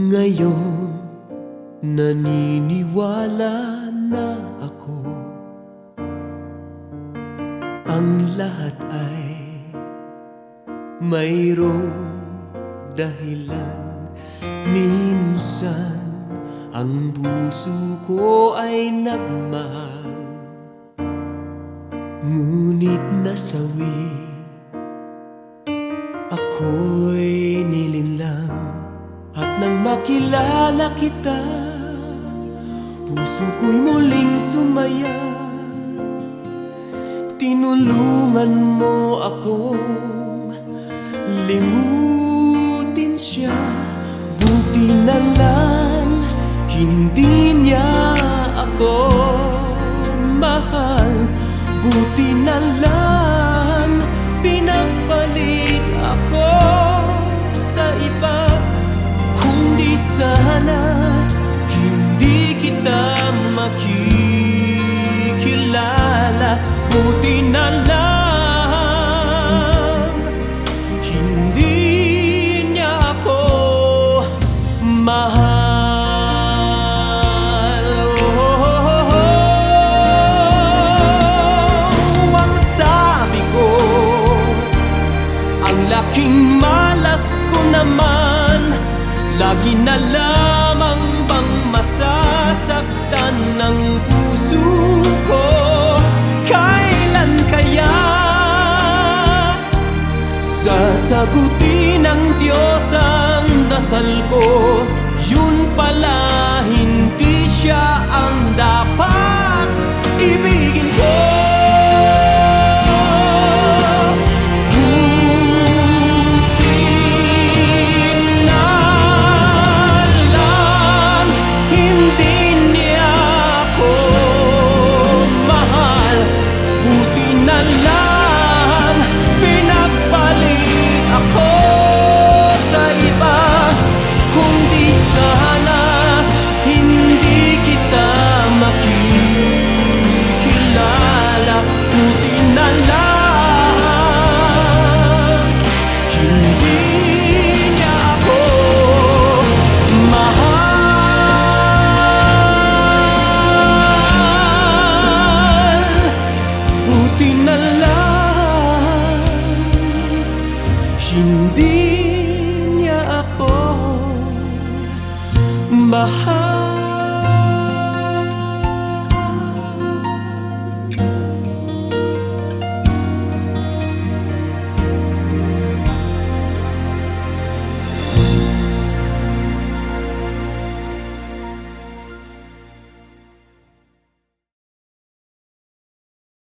Ngayon, naniniwala na ako. Ang lahat ay mayroong dahilan. Minsan, ang puso ko ay nagmahal, ngunit nasawi. Ako'y nilinlang, at nang makilala kita, puso ko'y muling sumaya. Tinulungan mo akong limutin siya. Buti na lang hindi niya ako mahal. Buti na lang pinagpalit ako sa iba. Kung di sana hindi kita makikilala. Buti na lang hindi niya ako mahal. Ang sabi ko, ang laking malas ko naman. Lagi na lamang bang masasaktan ng puso ko? Kailan kaya sasagutin ng Diyos ang dasal ko? Yun pala, hindi siya ang dapat ibigin ko. Buti na lang hindi niya ako mahal.